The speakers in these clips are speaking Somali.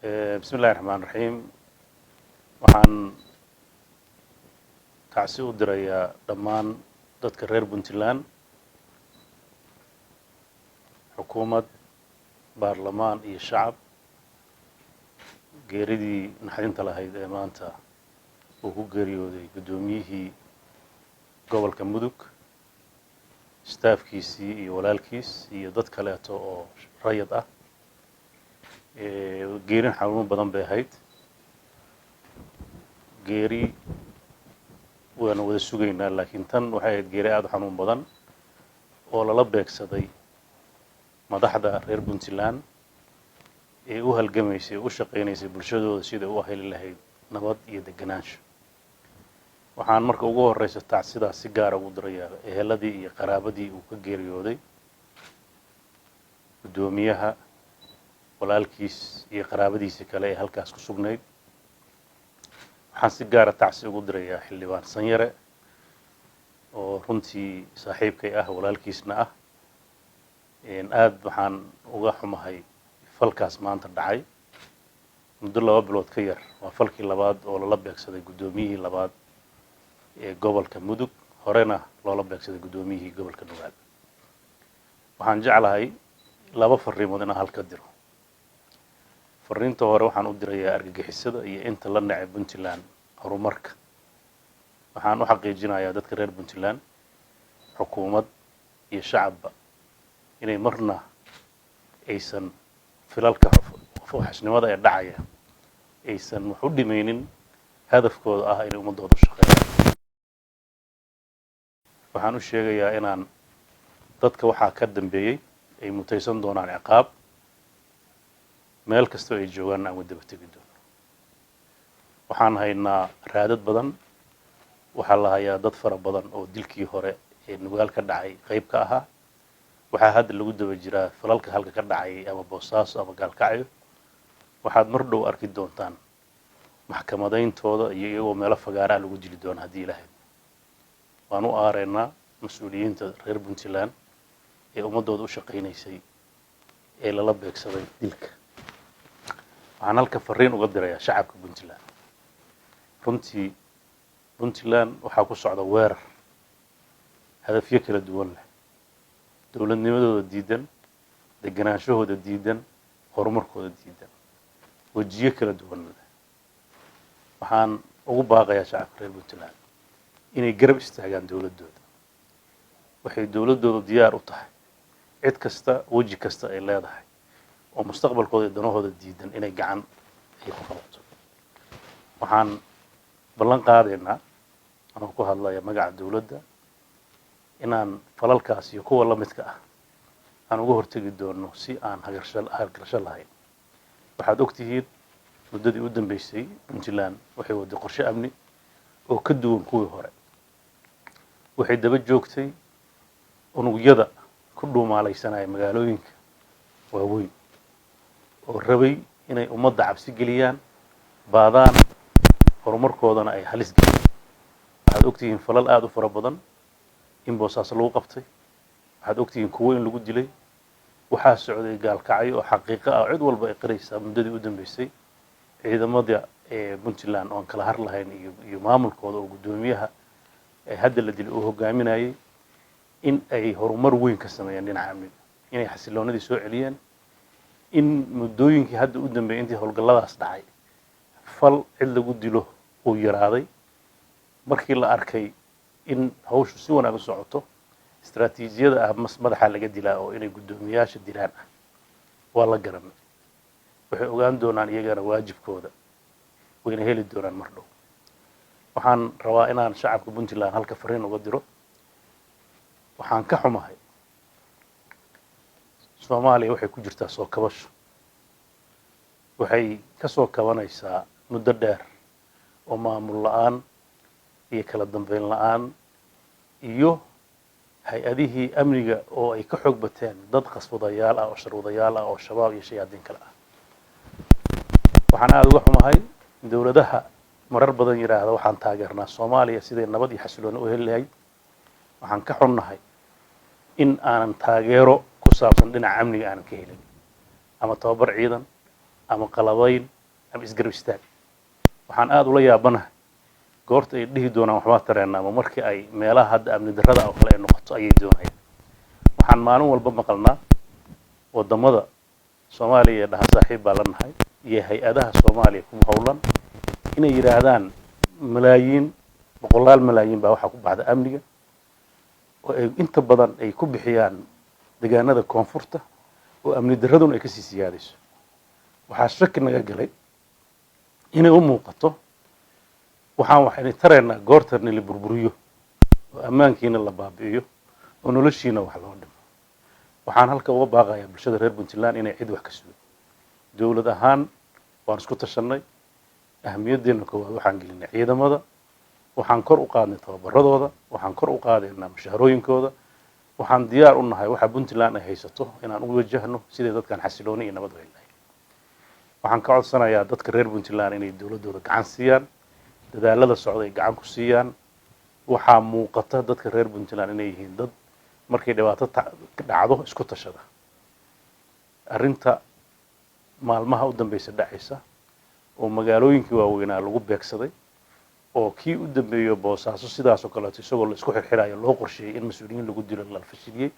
بسم الله الرحمن الرحيم waxaan kacsi u dirayaa dhammaan dadka reer Puntland xukuumad baarlamaan iyo shacab geeridii naxdinta lahayd ee maanta uu ku geeriyooday gudoomiyihii gobolka Mudug staafkiisii iyo walaalkiis iyo dad kale oo rayid ah geerin xanuun badan bay ahayd geeri waan wada sugaynaa laakiin tan waxay ahayd geeri aad u xanuun badan oo lala beegsaday madaxda reer Puntland ee u halgamaysay u shaqeynaysay bulshadooda sida u heli lahayd nabad iyo deganaansho waxaan marka ugu horeysa tacsidaas si gaar ah ugu dirayaa eheladii iyo qaraabadii uu ka geeriyooday gudoomiyaha walaalkiis iyo qaraabadiisa kale ee halkaas ku sugnayd waxaan si gaar ah tacsi ugu dirayaa xildhibaan Sanyare oo runtii saaxiibkay ah walaalkiisna ah aad waxaan uga xumahay falkaas maanta dhacay muddo 2 bilood ka yar waa falkii labaad oo lala beegsaday gudoomiyihii labaad ee gobolka Mudug horena loola beegsaday gudoomiyihii gobolka Nugaal waxaan jeclahay 2 fariimood inaan halka diro fariinta hore waxaan u dirayaa argagixisada iyo inta la nacay Puntland horumarka waxaan u xaqiijinayaa dadka reer Puntland xukuumad iyo shacabba inay marna aysan filalka fuuxisnimada ee dhacaya aysan wax u dhimaynin hadafkooda ah inay ummadooda shaqeeyaan waxaan u sheegayaa inaan dadka waxa ka dambeeyay ay mutaysan doonaan ciqaab meel kasta ay joogaan aan wada batagi doono waxaan haynaa raadad badan waxa la hayaa dad fara badan oo dilkii hore ee Nugaal ka dhacay qayb ka ahaa waxa hadda lagu daba jiraa falalka halka ka dhacay ama Boosaaso ama Gaalkacyo waxaad mar dhow arki doontaan maxkamadayntooda iyo iyagoo meel fagaara lagu dili doono hadii Ilaahay waan u aareynaa mas'uuliyiinta reer Puntland ee ummadooda u shaqeynaysay ee lala beegsaday dilka waxaan halka fariin uga dirayaa shacabka Puntland runtii Puntland waxa ku socda weerar hadafyo kala duwan leh dawladnimadooda diidan deganaanshahooda diidan horumarkooda diidan wajiyo kala duwan leh waxaan ugu baaqayaa shacabka reer Puntland inay garab istaagaan dawladooda waxay dawladoodu diyaar u tahay cid kasta waji kasta ay leedahay oo mustaqbalkooda danahooda diidan inay gacan ay ku qabato waxaan ballan qaadaynaa anoo ku hadlaya magaca dawladda inaan falalkaas iyo kuwa la midka ah aan uga hortagi doono si aan hagarasho lahayn waxaad ogtihiin muddadii u dambeysay Puntland waxay waday qorshe amni oo ka duwan kuwii hore waxay daba joogtay unugyada ku dhuumaalaysanaya magaalooyinka waaweyn oo rabay inay ummadda cabsi geliyaan baadaan horumarkoodana ay halis geliyaan waxaad ogtihiin falal aad u fara badan in Boosaaso lagu qabtay waxaad ogtihiin kuwo in lagu dilay waxaa socday Gaalkacyo oo xaqiiqo ah cid walba ay qaraysaa muddadii u dambeysay ciidamada ee Puntland oo kala har lahayn iyo maamulkooda oo gudoomiyaha ay hadda la dilay oo hogaaminayay in ay horumar weyn ka sameeyeen dhinaca amniga inay xasiloonadii soo celiyeen in muddooyinkii hadda u dambeeyay intii howlgalladaas dhacay fal cid lagu dilo oo yaraaday markii la arkay in hawshu si wanaag u socoto istaraatiijiyada ah madaxa laga dilaa oo inay gudoomiyaasha dilaan ah waa la garanay waxay ogaan doonaan iyagana waajibkooda wayna heli doonaan mar dhow waxaan rabaa inaan shacabka Puntland halka fariin uga diro waxaan ka xumahay Soomaaliya waxay ku jirtaa soo kabasho waxay ka soo kabanaysaa muddo dheer oo maamul la'aan iyo kala dambeyn la'aan iyo hay-adihii amniga oo ay ka xoog bateen dad qasbadayaal ah oo sharwadayaal ah oo shabaab iyo shayaadiin kale ah waxaan aad uga xumahay dawladaha marar badan yiraahdo waxaan taageernaa Soomaaliya sidii nabad iyo xasilooni u heli lahayd waxaan ka xunnahay in aanan taageero ku saabsan dhinaca amniga aanan ka helin ama tababar ciidan ama qalabayn ama isgarab istaag waxaan aad ula yaabanahay goorta ay dhihi doonaan waxbaa tareena ama markii ay meelaha hadda amni darrada oo kale ay noqoto ayay doonayaan waxaan maalin walba maqalnaa wadamada Soomaaliya ee dhaha saaxiib baa la nahay iyo hay-adaha Soomaaliya ku howlan inay yiraahdaan malaayiin boqolaal malaayiin baa waxa ku baxda amniga oo ay inta badan ay ku bixiyaan deegaanada koonfurta oo amni darraduna ay ka sii siyaadayso waxaa shaki naga galay inay u muuqato waxaan tareynaa goortan la burburiyo oo ammaankiina la baabi'iyo oo noloshiina wax loo dhimo waxaan halka uga baaqayaa bulshada reer Puntland inay cid wax ka sugo dawlad ahaan waan isku tashanay ahmiyaddeena koowaad waxaan gelinay ciidamada waxaan kor u qaadnay tababaradooda waxaan kor u qaadaynaa mushaharooyinkooda waxaan diyaar u nahay waxa Puntland ay haysato inaan u wajahno sidii dadkan xasilooni iyo nabad weyn waxaan ka codsanayaa dadka reer Puntland inay dawladooda gacan siiyaan dadaalada socday gacan ku siiyaan waxaa muuqata dadka reer Puntland inay yihiin dad markay dhibaato dhacdo isku tashada arrinta maalmaha u dambeysay dhacaysa oo magaalooyinkii waaweynaa lagu beegsaday oo kii u dambeeyo Boosaaso sidaas oo kale isagoo la isku xirxirayo loo qorsheeyay in mas'uuliyiin lagu dilo la fashiliyay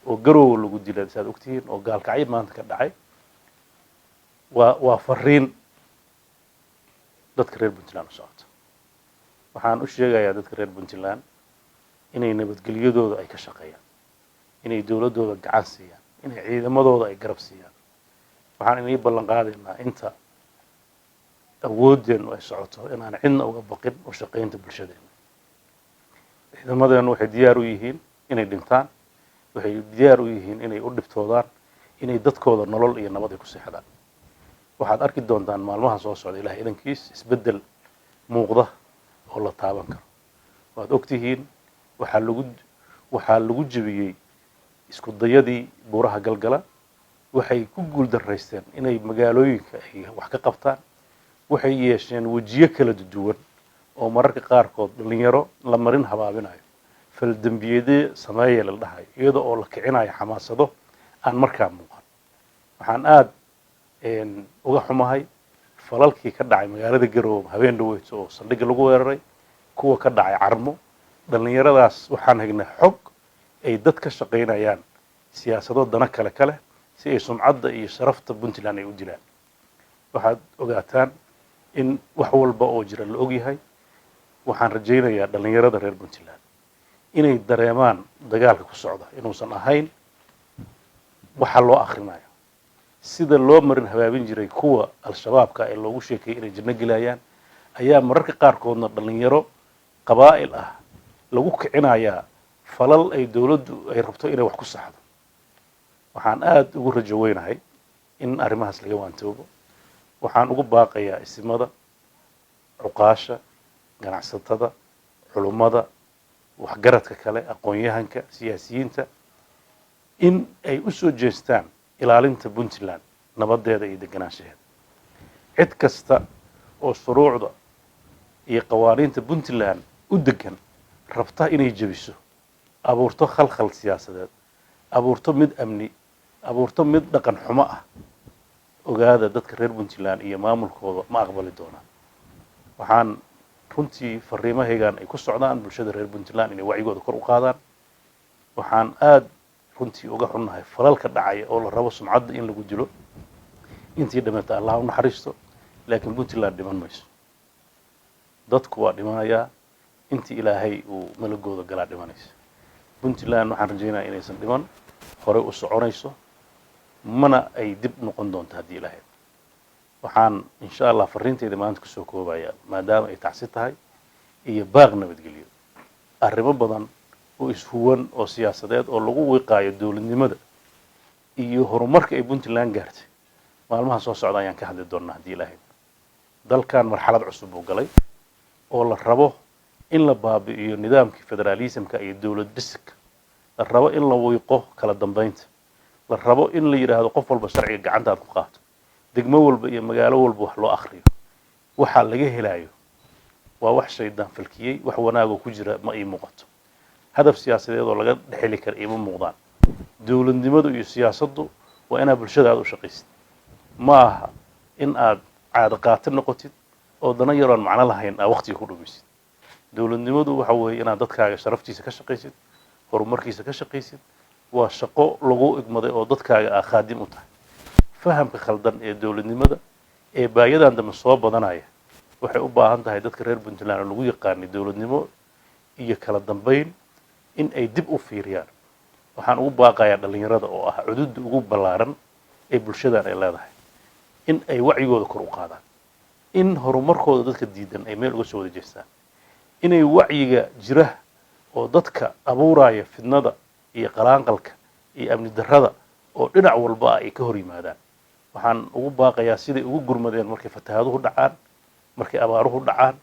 oo garow lagu dilay saad ogtihiin oo gaalkacay maanta ka dhacay waa fariin dadka reer Puntland u socota waxaan u sheegayaa dadka reer Puntland inay nabadgelyadooda ay ka shaqeeyaan inay dawladooda gacan siiyaan inay ciidamadooda ay garab siiyaan waxaan inay ballan qaadaynaa inta awoodeen ay socoto inaan cidna uga baqin oo shaqeynta bulshadeena ciidamadeenu waxay diyaar u yihiin inay dhintaan waxay diyaar u yihiin inay u dhibtoodaan inay dadkooda nolol iyo nabad ay ku seexdaan waxaad arki doontaan maalmaha soo socda ilaahay idankiis isbedel muuqda oo la taaban karo waad ogtihiin waxaa lagu jabiyay isku dayadii buuraha galgala waxay ku guul daraysteen inay magaalooyinka ay wax ka qabtaan waxay yeesheen wajiyo kala duwan oo mararka qaarkood dhalinyaro la marin habaabinayo fal dambiyada sameeyay la dhahay iyadoo oo la kicinayo xamaasado aan markaa muuqan waxaan aad uga xumahay falalkii ka dhacay magaalada Garowe habeen dhaweyd oo saldhig lagu weeraray kuwa ka dhacay Carmo dhalinyaradaas waxaan hagnaa xog ay dad ka shaqeynayaan siyaasado dana kale si ay sumcadda iyo sharafta Puntland ay u dilaan waxaad ogaataan in wax walba oo jira la og yahay waxaan rajaynayaa dhalinyarada reer Puntland inay dareemaan dagaalka ku socda inuusan ahayn waxa loo akhrinayo sida loo marin habaabin jiray kuwa al-shabaabka ee loogu sheekay inay janno gelayaan ayaa mararka qaarkoodna dhalinyaro qabaa'il ah lagu kicinayaa falal ay dawladdu ay rabto inay wax ku saxdo waxaan aad ugu rajo weynahay in arrimahaas laga waantoobo waxaan ugu baaqayaa isimada cuqaasha ganacsatada culummada waxgaradka kale aqoon-yahanka siyaasiyiinta in ay u soo jeestaan ilaalinta Puntland nabadeeda iyo deganaanshaheeda cid kasta oo shuruucda iyo qawaaniinta Puntland u degan rabta inay jabiso abuurto khalkhal siyaasadeed abuurto mid amni abuurto mid dhaqan xumo ah ogaada dadka reer Puntland iyo maamulkooda ma aqbali doonaan waxaan runtii fariimahaygan ay ku socdaan bulshada reer Puntland inay wacigooda kor u qaadaan waxaan aad runtii uga xunnahay falalka dhacay oo la rabo sumcadda in lagu dilo intii dhimatay Allah u naxariisto laakiin Puntland dhiman mayso dadku waa dhimanayaa intii ilaahay uu malagooda galaa dhimanayso Puntland waxaan rajaynayaa inaysan dhiman hore u soconayso mana ay dib noqon doonto haddii ilaahay waxaan insha Allah fariinteeda maanta ku soo koobayaa maadaama ay tacsi tahay iyo baaq nabadgelyo arrimo badan oo ishuwan oo siyaasadeed oo lagu wiiqaayo dawladnimada iyo horumarka ay Puntland gaartay maalmaha soo socda ayaan ka hadli doonaa haddii ilaahay dalkan marxalad cusub uu galay oo la rabo in la baabi'iyo nidaamkii federalismka iyo dawlad dhiska la rabo in la wiiqo kala dambeynta la rabo in la yiraahdo qof walba sharciga gacanta aad ku qaato degmo walba iyo magaalo walba wax loo akhriyo waxa laga helayo waa wax shaydaan falkiyay wax wanaag oo ku jira ma ii muuqato hadaf siyaasadeed oo laga dhaxli karo ima muuqdaan dawladnimadu iyo siyaasaddu waa inay bulshada u shaqeysid ma aha in aad caado qaata noqotid oo dana yaroon macno lahayn aa waqtiga ku dhumaysid dowladnimadu waxa weeye inaad dadkaaga sharaftiisa ka shaqaysid horumarkiisa ka shaqaysid waa shaqo lagu igmaday oo dadkaaga aa khaadim u tahay fahamka khaldan ee dowladnimada ee baayadan dambe soo badanaya waxay u baahan tahay dadka reer Puntland oo lagu yaqaanay dowladnimo iyo kala dambeyn in ay dib u fiiriyaan waxaan ugu baaqayaa dhalinyarada oo ah cudud ugu ballaaran ee bulshadan ay leedahay in ay wacyigooda kor u qaadaan in horumarkooda dadka diidan ay meel uga soo wada jeestaan inay wacyiga jira oo dadka abuuraya fidnada iyo qalaanqalka iyo amni darrada oo dhinac walba ay ka hor yimaadaan waxaan ugu baaqayaa siday ugu gurmadeen markay fatahaaduhu dhacaan markay abaaruhu dhacaan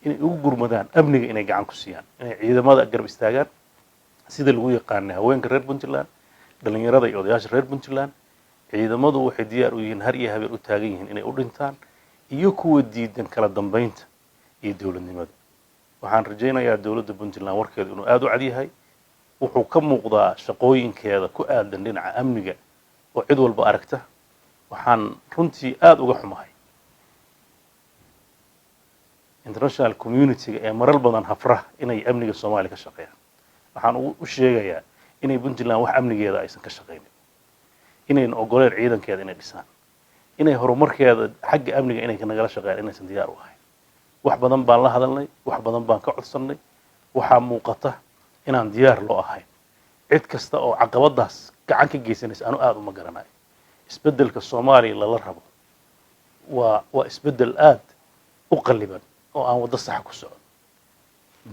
inay ugu gurmadaan amniga inay gacan ku siiyaan inay ciidamada garab istaagaan sida lagu yaqaanay haweenka reer Puntland dhalinyarada iyo odayaasha reer Puntland ciidamadu waxay diyaar u yihiin har iyo habeen u taagan yihiin inay u dhintaan iyo kuwa diidan kala dambeynta iyo dowladnimada waxaan rajaynayaa dowladda Puntland warkeedu inuu aad u cad yahay wuxuu ka muuqdaa shaqooyinkeeda ku aadan dhinaca amniga oo cid walba aragta waxaan runtii aad uga xumahay international community ee marar badan hafra inay amniga Soomaaliya ka shaqeeyaan waxaan u sheegayaa inay Puntland wax amnigeeda aysan ka shaqeynin inayna ogoleen ciidankeeda inay dhisaan inay horumarkeeda xagga amniga inay nagala shaqeeyaan inaysan diyaar u ahayn wax badan baan la hadalnay wax badan baan ka codsanay waxaa muuqata inaan diyaar loo ahayn cid kasta oo caqabadaas gacan ka geysanaysa anu aad uma garanayo isbedelka Soomaaliya lala rabo waa isbedel aad u qalliban oo aan wada sax ku socon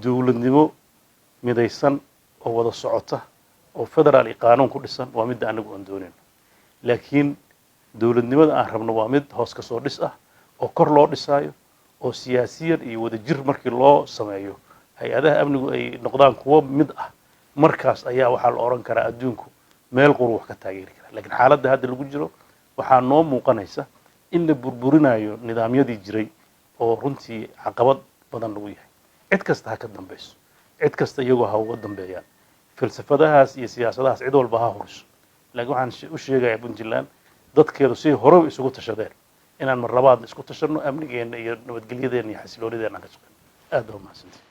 dowladnimo midaysan oo wada socota oo federaal qaanuun ku dhisan waa mid anagu aan doonayno laakiin dowladnimada aan rabno waa mid hoos ka soo dhis ah oo kor loo dhisaayo oo siyaasiyan iyo wada jir markii loo sameeyo hay'adaha amnigu ay noqdaan kuwo mid ah markaas ayaa waxa la oran karaa adduunku meel qurux ka taageeri kara laakiin xaaladda hadda lagu jiro waxaa noo muuqanaysa in la burburinayo nidaamyadii jiray oo runtii caqabad badan lagu yahay cid kasta ha ka dambayso cid kasta iyagoo ha uga dambeeyaan falsafadahaas iyo siyaasadahaas cid walba ha horiso laakiin waxaan u sheegayaa Puntland dadkeedu si hore isugu tashadeen inaan mar labaad isku tashano amnigeena iyo nabadgelyadeena iyo xasiloonideena ka shaqeyno aad u mahadsantahay